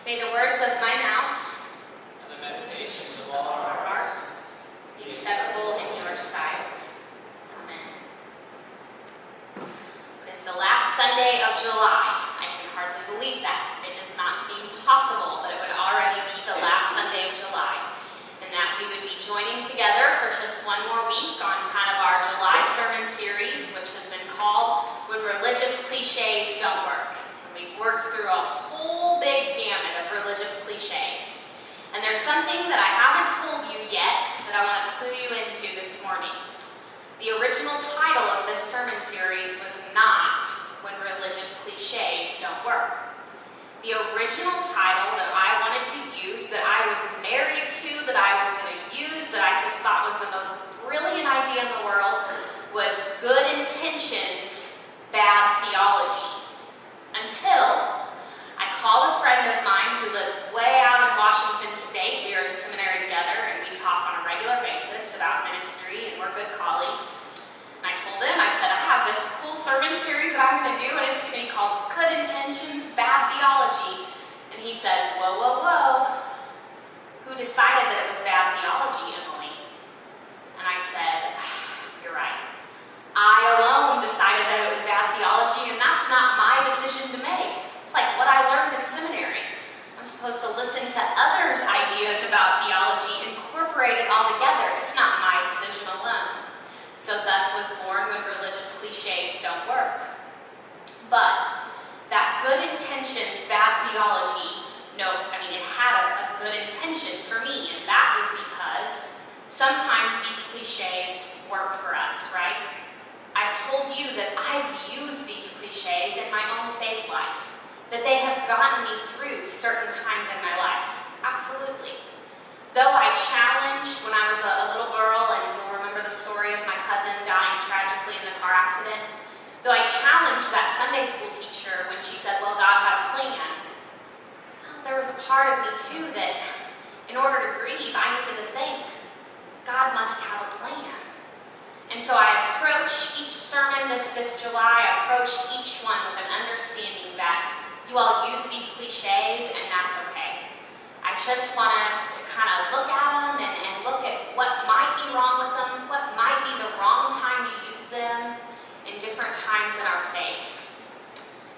May the words of my mouth and the meditations of all our hearts be acceptable in your sight. Amen. It is the last Sunday of July. I can hardly believe that. It does not seem possible that it would already be the last Sunday of July, and that we would be joining together for just one more week on kind of our July sermon series, which has been called When Religious Cliches Don't Work. And we've worked through a whole big gamut of religious cliches. And there's something that I haven't told you yet that I want to clue you into this morning. The original title of this sermon series was not When Religious Cliches Don't Work. The original title that I wanted to use, that I was married to, that I was going to use, that I just thought was the most brilliant idea in the world, was Good Intentions, Bad Theology. Until I called a friend of mine who lives way out in Washington State. We are in seminary together, and we talk on a regular basis about ministry, and we're good colleagues. And I told him, I said, I have this cool sermon series that I'm going to do, and it's going to be called Good Intentions, Bad Theology. And he said, whoa, whoa, whoa. Who decided that it was bad theology, Emily? And I said, you're right. I alone decided that it was bad theology, and that's not my decision to make. It's like what I learned in seminary. I'm supposed to listen to others' ideas about theology, incorporate it all together. It's not my decision alone. So thus was born When Religious Cliches Don't Work. But that good intentions, bad theology, it had a good intention for me, and that was because sometimes these cliches work for us, right? I've told you that I've used these cliches in my own faith life, that they have gotten me through certain times in my life. Absolutely. Though I challenged when I was a little girl, and you'll remember the story of my cousin dying tragically in the car accident, though I challenged that Sunday school teacher when she said, well, God had a plan, there was a part of me too that in order to grieve, I needed to think, God must have a plan. And so I approached each sermon this July, I approached each one with an understanding that you all use these cliches, and that's okay. I just want to kind of look at them and look at what might be wrong with them, what might be the wrong time to use them in different times in our faith.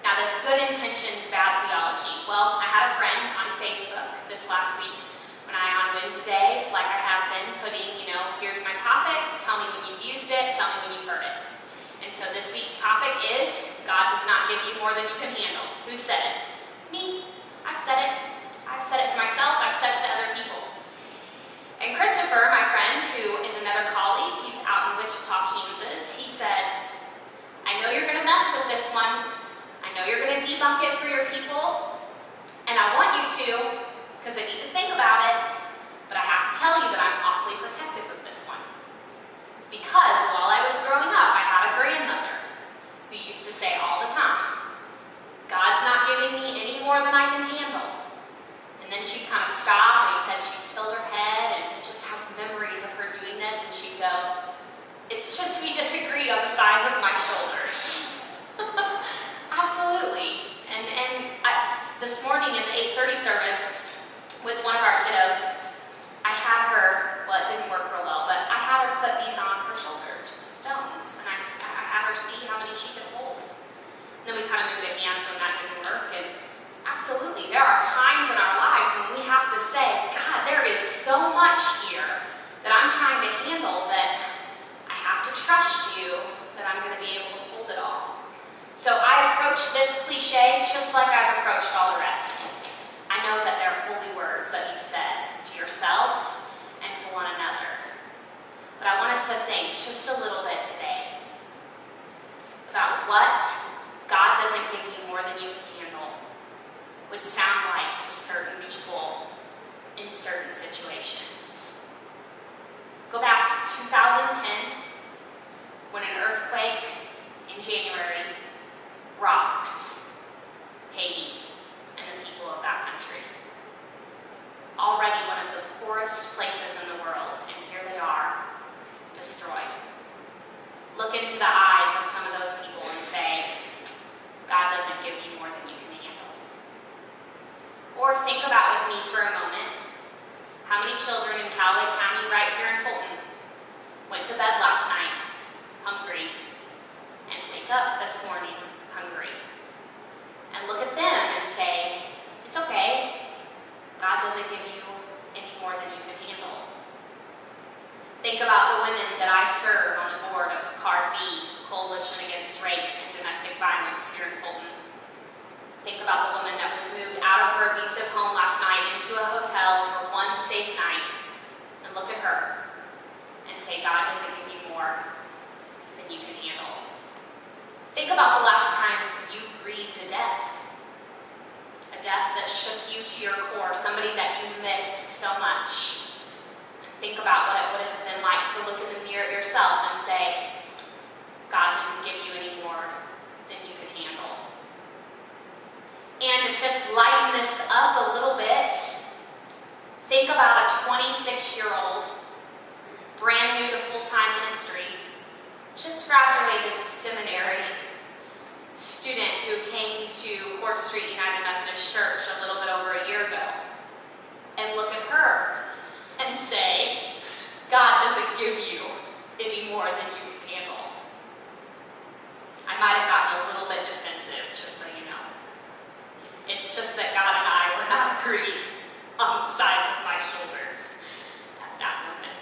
Now, this good intentions, bad theology. Well, I had a friend on Facebook this last week when on Wednesday, like I have been, putting, here's my topic, tell me when you've used it, tell me when you've heard it. And so this week's topic is, God does not give you more than you can handle. Who said it? Me. I've said it. I've said it to myself, I've said it to other people. And Christopher, my friend, who is another colleague, he's out in Wichita, Kansas, he said, I know you're going to mess with this one. I know you're going to debunk it for your people, and I want you to, because they need to think about it, but I have to tell you that I'm awfully protective of this one. Because while I was growing up, I had a grandmother who used to say all the time, God's not giving me any more than I can handle. And then she'd kind of stop, and he said she'd tilt her head, and he just has memories of her doing this, and she'd go, it's just we disagree on the size of my shoulders. Absolutely. And this morning in the 8:30 service with one of our kiddos, I had her, well, it didn't work real well, but I had her put these on her shoulders, stones, and I had her see how many she could hold. And then we kind of moved to hands when that didn't work, and absolutely, there are times in our lives when we have to say, God, there is so much here that I'm trying to handle that I have to trust you that I'm going to be able to hold it all. So I approach this cliche just like I've approached all the rest. I know that they're holy words that you've said to yourself and to one another. But I want us to think just a little bit today about what God doesn't give you more than you can handle would sound like to certain people in certain situations. Go back to 2010 when an earthquake in January rocked Haiti and the people of that country. Already one of the poorest places in the world, and here they are, destroyed. Look into the eyes of some of those people and say, God doesn't give you more than you can handle. Or think about with me for a moment, how many children in Callaway County right here in Fulton went to bed last night hungry and wake up this morning hungry? And look at them and say, it's okay, God doesn't give you any more than you can handle. Think about the women that I serve on the board of CARD V, Coalition Against Rape and Domestic Violence here in Fulton. Think about the woman that was moved out of her abusive home last night into a hotel for one safe night, and look at her and say, God doesn't give you more than you can handle. Think about the last time you grieved a death that shook you to your core, somebody that you missed so much. And think about what it would have been like to look in the mirror at yourself and say, God didn't give you any more than you could handle. And to just lighten this up a little bit, think about a 26-year-old, brand new to full-time ministry, just graduated seminary student who came to Court Street United Methodist Church a little bit over a year ago. And look at her and say, God doesn't give you any more than you can handle. I might have gotten a little bit defensive, just so you know. It's just that God and I were not agreeing on the size of my shoulders at that moment.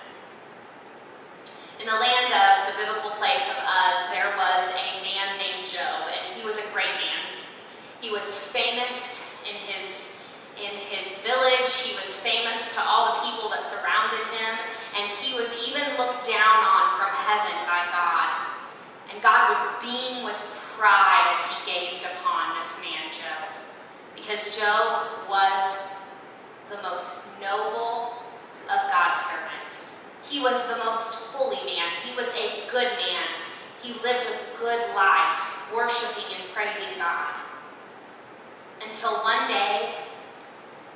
In the land of the biblical place of Uz, there was a man named Job, and he was a great man. He was famous in his village. He was famous to all the people that surrounded him, and he was even looked down on from heaven by God. And God would beam with pride as he gazed upon this man, Job. Because Job was the most noble of God's servants. He was the most holy man. He was a good man. He lived a good life, worshiping and praising God. Until one day,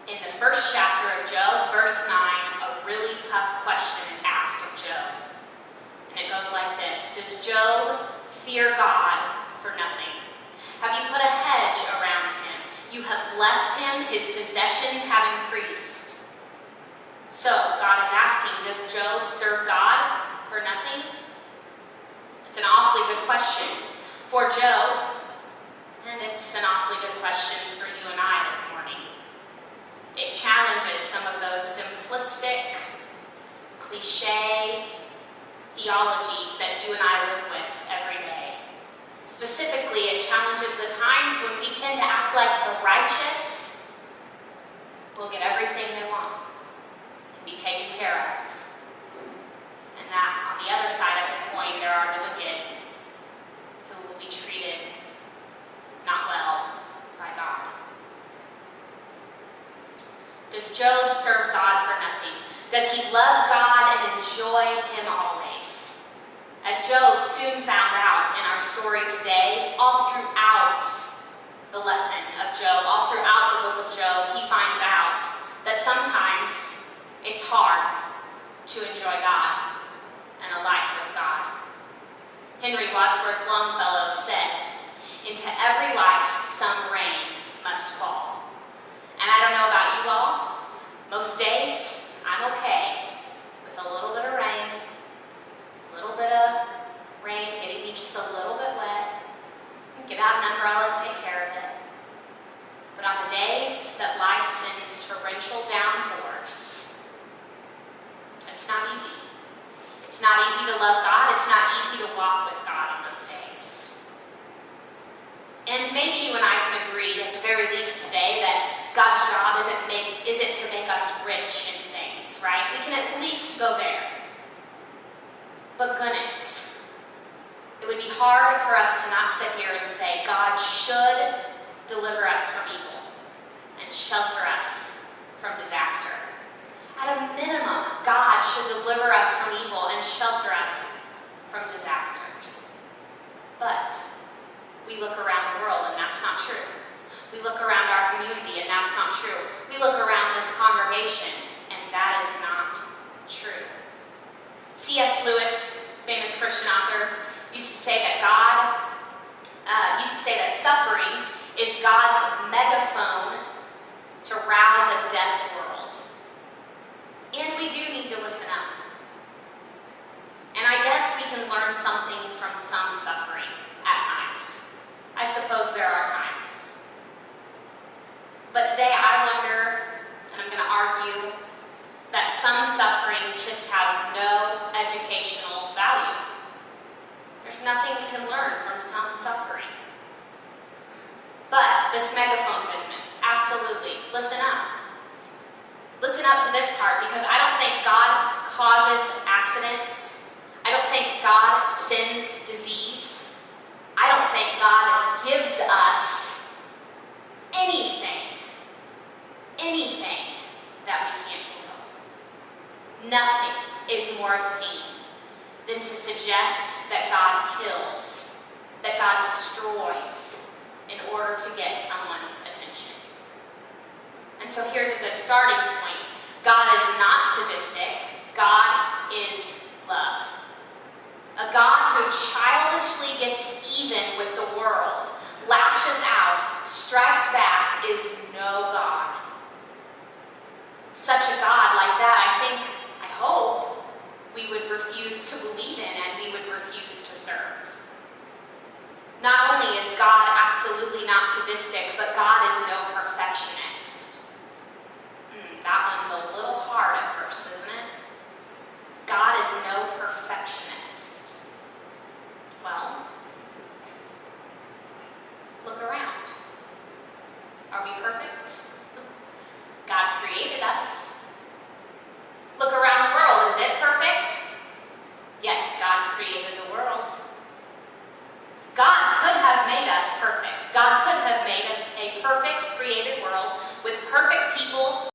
in the first chapter of Job, verse 9, a really tough question is asked of Job. And it goes like this: does Job fear God for nothing? Have you put a hedge around him? You have blessed him, his possessions have increased. So, God is asking, does Job serve God for nothing? It's an awfully good question for Job, and it's an awfully good question for you and I this morning. It challenges some of those simplistic, cliche theologies that you and I live with every day. Specifically, it challenges the times when we tend to act like the righteous will get everything they want and be taken care of. And that on the other side of the coin, there are the wicked who will be treated not well by God. Does Job serve God for nothing? Does he love God and enjoy him always? As Job soon found out in our story today, all throughout the lesson of Job, all throughout the book of Job, he finds out that sometimes it's hard to enjoy God and a life with God. Henry Wadsworth Longfellow said, "Into every life some rain must fall." And I don't know about you all, most days I'm okay with a little bit of rain, getting me just a little bit wet, and get out an umbrella and take care of it. But on the days that life sends torrential downpours, it's not easy. It's not easy to love God. It's not easy to walk with God on those days. And maybe you and I can agree, at the very least today, that God's job isn't to make us rich in things, right? We can at least go there. But goodness, it would be hard for us to not sit here and say, God should deliver us from evil and shelter us from disaster. At a minimum, God should deliver us from evil and shelter us from disasters. But we look around the world and that's not true. We look around our community and that's not true. We look around this congregation and that is not true. C.S. Lewis, famous Christian author, used to say that suffering is God's megaphone to rouse a deaf world. And we do need to listen up. And I guess we can learn something from some suffering at times. I suppose there are times. But today I wonder, and I'm going to argue, that some suffering just has no educational value. There's nothing we can learn from some suffering. But this megaphone business, absolutely. Listen up. Listen up to this part, because I don't think God causes accidents. I don't think God sends disease. I don't think God gives us anything that we can't handle. Nothing is more obscene than to suggest that God kills, that God destroys in order to get someone's attention. And so here's a good starting point. God is not sadistic. God is love. A God who childishly gets even with the world, lashes out, strikes back, is no God. Such a God like that, I hope, we would refuse to believe in and we would refuse to serve. Not only is God absolutely not sadistic, but God is no perfectionist. That one's a little hard at first, isn't it? God is no perfectionist. Well, look around. Are we perfect? God created us. Look around the world. Is it perfect? Yet God created the world. God could have made us perfect. God could have made a perfect created world with perfect people